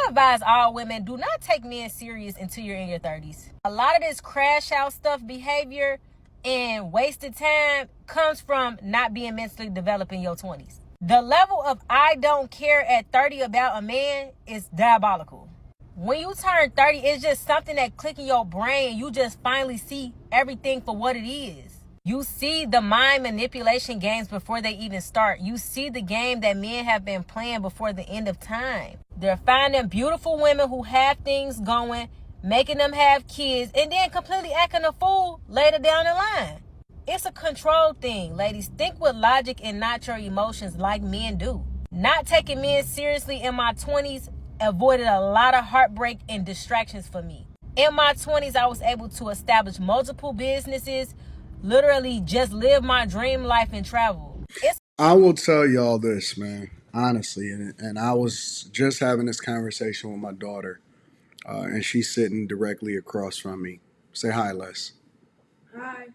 advise all women, do not take men serious until you're in your 30s. A lot of this crash out stuff behavior and wasted time comes from not being mentally developed in your 20s. The level of I don't care at 30 about a man is diabolical. When you turn 30, it's just something that clicks in your brain. You just finally see everything for what it is. You see the mind manipulation games before they even start. You see the game that men have been playing before the end of time. They're finding beautiful women who have things going, making them have kids, and then completely acting a fool later down the line. It's a control thing, ladies. Think with logic and not your emotions like men do. Not taking men seriously in my 20s avoided a lot of heartbreak and distractions for me. In my 20s, I was able to establish multiple businesses, literally just live my dream life and travel. I will tell y'all this, man, honestly, and I was just having this conversation with my daughter, and she's sitting directly across from me. Say hi, Les. Hi.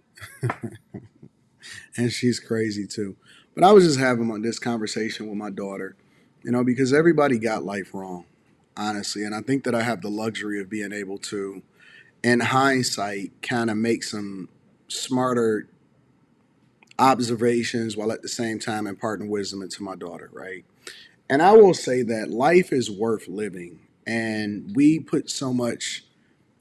And she's crazy too. But I was just having this conversation with my daughter, because everybody got life wrong, honestly. And I think that I have the luxury of being able to, in hindsight, kind of make some smarter observations while at the same time imparting wisdom into my daughter, right? And I will say that life is worth living. And we put so much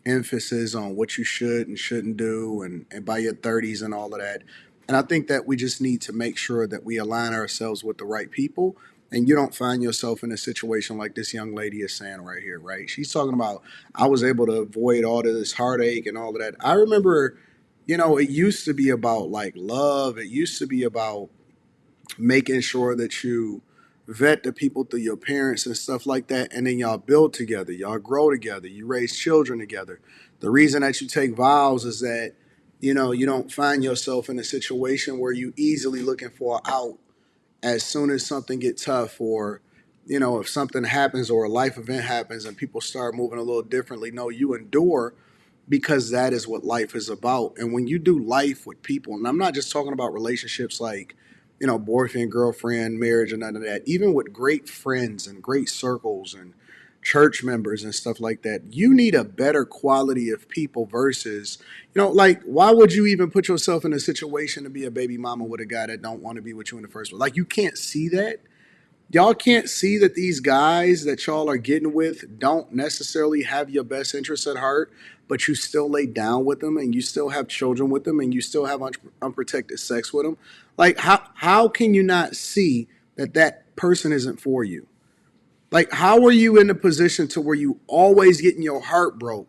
emphasis on what you should and shouldn't do and by your 30s and all of that. And I think that we just need to make sure that we align ourselves with the right people and you don't find yourself in a situation like this young lady is saying right here, right? She's talking about, I was able to avoid all of this heartache and all of that. I remember, it used to be about like love. It used to be about making sure that you vet the people through your parents and stuff like that, and then y'all build together, y'all grow together, you raise children together. The reason that you take vows is that you don't find yourself in a situation where you easily looking for an out as soon as something get tough, or if something happens or a life event happens and people start moving a little differently. No, you endure, because that is what life is about. And when you do life with people, and I'm not just talking about relationships like, boyfriend, girlfriend, marriage, and none of that, even with great friends and great circles and church members and stuff like that, you need a better quality of people versus, like, why would you even put yourself in a situation to be a baby mama with a guy that don't want to be with you in the first place? Like, you can't see that. Y'all can't see that these guys that y'all are getting with don't necessarily have your best interests at heart, but you still lay down with them and you still have children with them and you still have unprotected sex with them. Like, how can you not see that that person isn't for you? Like, how are you in a position to where you always getting your heart broke?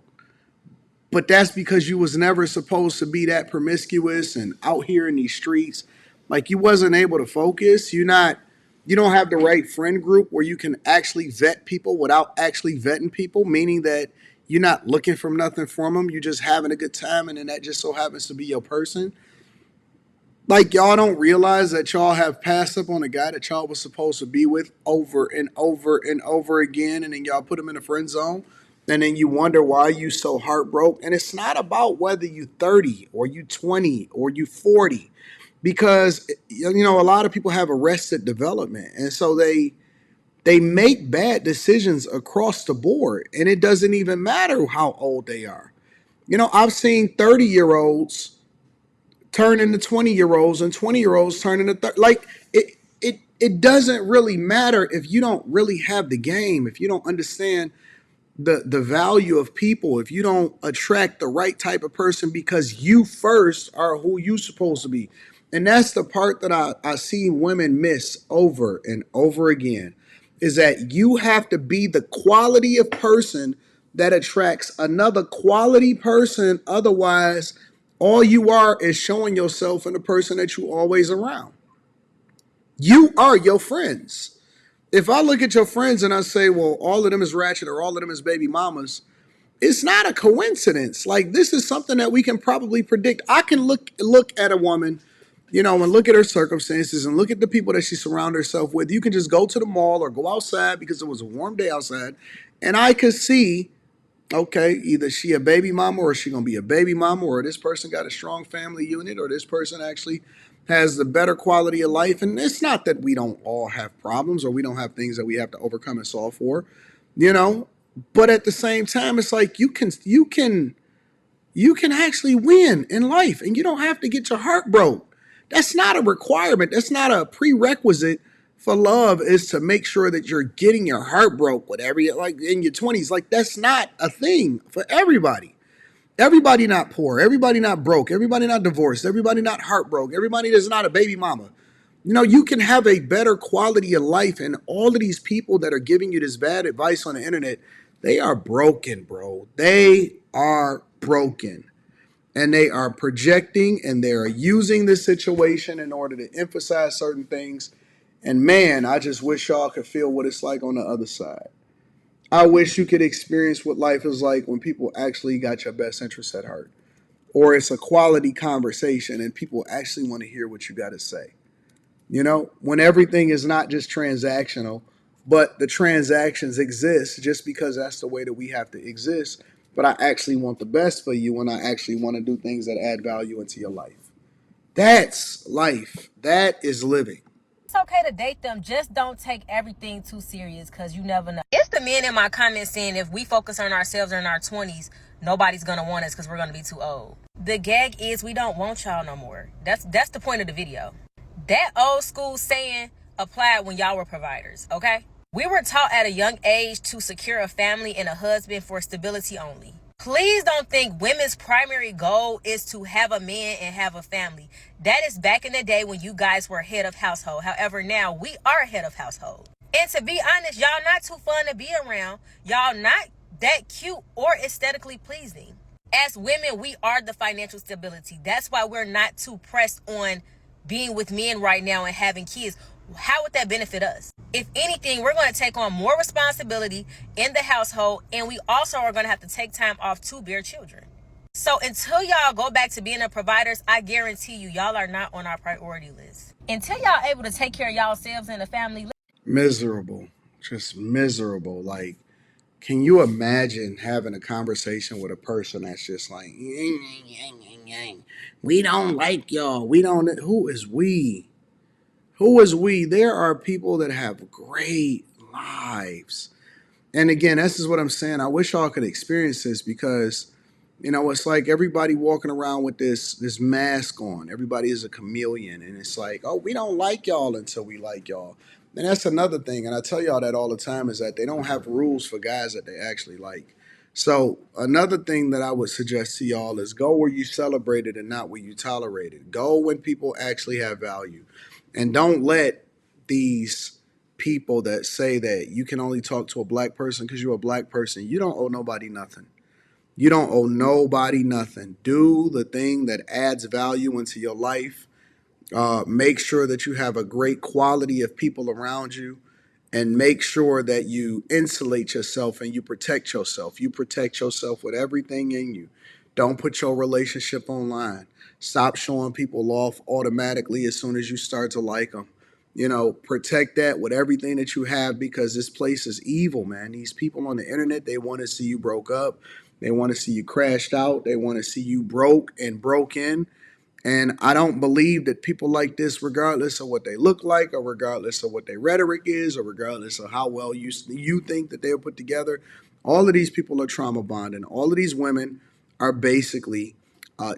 But that's because you was never supposed to be that promiscuous and out here in these streets. Like, you wasn't able to focus. You don't have the right friend group where you can actually vet people without actually vetting people, meaning that you're not looking for nothing from them. You're just having a good time, and then that just so happens to be your person. Like, y'all don't realize that y'all have passed up on a guy that y'all was supposed to be with over and over and over again, and then y'all put him in a friend zone, and then you wonder why you so heartbroken. And it's not about whether you 30 or you 20 or you 40, because a lot of people have arrested development, and so they make bad decisions across the board, and it doesn't even matter how old they are. I've seen 30-year-olds turn into 20-year-olds and 20-year-olds turn into 30. Like, it doesn't really matter if you don't really have the game, if you don't understand the value of people, if you don't attract the right type of person, because you first are who you supposed to be. And that's the part that I see women miss over and over again, is that you have to be the quality of person that attracts another quality person. Otherwise, all you are is showing yourself in the person that you always around. You are your friends. If I look at your friends and I say, well, all of them is ratchet or all of them is baby mamas, it's not a coincidence. Like, this is something that we can probably predict. I can look at a woman, and look at her circumstances and look at the people that she surrounded herself with. You can just go to the mall or go outside because it was a warm day outside, and I could see, okay, either she a baby mama or she gonna be a baby mama, or this person got a strong family unit, or this person actually has the better quality of life. And it's not that we don't all have problems or we don't have things that we have to overcome and solve for. But at the same time, it's like you can actually win in life, and you don't have to get your heart broke. That's not a requirement. That's not a prerequisite for love, is to make sure that you're getting your heart broke with every, like, in your 20s. Like, that's not a thing for everybody. Everybody not poor, everybody not broke, everybody not divorced, everybody not heartbroken, everybody that's not a baby mama. You can have a better quality of life, and all of these people that are giving you this bad advice on the internet, they are broken, bro. They are broken. And they are projecting, and they are using this situation in order to emphasize certain things. And man, I just wish y'all could feel what it's like on the other side. I wish you could experience what life is like when people actually got your best interests at heart. Or it's a quality conversation and people actually want to hear what you got to say. When everything is not just transactional, but the transactions exist just because that's the way that we have to exist. But I actually want the best for you, and I actually want to do things that add value into your life. That's life. That is living. It's okay to date them. Just don't take everything too serious, because you never know. It's the men in my comments saying if we focus on ourselves in our 20s, nobody's going to want us because we're going to be too old. The gag is we don't want y'all no more. That's the point of the video. That old school saying applied when y'all were providers, okay? We were taught at a young age to secure a family and a husband for stability only. Please don't think women's primary goal is to have a man and have a family. That is back in the day when you guys were head of household. However, now we are head of household. And to be honest, y'all not too fun to be around. Y'all not that cute or aesthetically pleasing. As women, we are the financial stability. That's why we're not too pressed on being with men right now and having kids. How would that benefit us? If anything, we're going to take on more responsibility in the household, and we also are going to have to take time off to bear children. So until y'all go back to being the providers, I guarantee you, y'all are not on our priority list. Until y'all able to take care of yourselves and the family. Miserable. Just miserable. Like, can you imagine having a conversation with a person that's just like, we don't like y'all. We don't. Who is we? Who is we? There are people that have great lives. And again, this is what I'm saying. I wish y'all could experience this, because it's like everybody walking around with this mask on. Everybody is a chameleon, and it's like, oh, we don't like y'all until we like y'all. And that's another thing, and I tell y'all that all the time, is that they don't have rules for guys that they actually like. So another thing that I would suggest to y'all is go where you celebrate it and not where you tolerate it. Go when people actually have value, and don't let these people that say that you can only talk to a black person because you're a black person. You don't owe nobody nothing. You don't owe nobody nothing. Do the thing that adds value into your life. Make sure that you have a great quality of people around you, and make sure that you insulate yourself and you protect yourself. You protect yourself with everything in you. Don't put your relationship online. Stop showing people off automatically as soon as you start to like them. Protect that with everything that you have, because this place is evil, man. These people on the internet, they want to see you broke up. They want to see you crashed out. They want to see you broke and broken. And I don't believe that people like this, regardless of what they look like, or regardless of what their rhetoric is, or regardless of how well you think that they're put together, all of these people are trauma bonding. All of these women are basically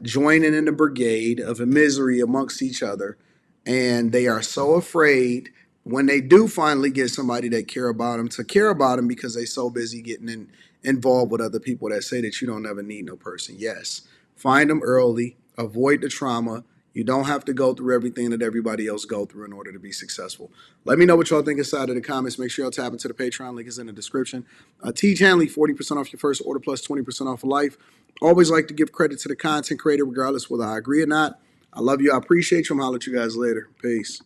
joining in the brigade of a misery amongst each other. And they are so afraid when they do finally get somebody that care about them, to care about them, because they're so busy getting involved with other people that say that you don't ever need no person. Yes, find them early. Avoid the trauma. You don't have to go through everything that everybody else go through in order to be successful. Let me know what y'all think inside of the comments. Make sure y'all tap into the Patreon. Link is in the description. T. Hanley, 40% off your first order plus 20% off for life. Always like to give credit to the content creator, regardless whether I agree or not. I love you. I appreciate you. I'm going to holler at you guys later. Peace.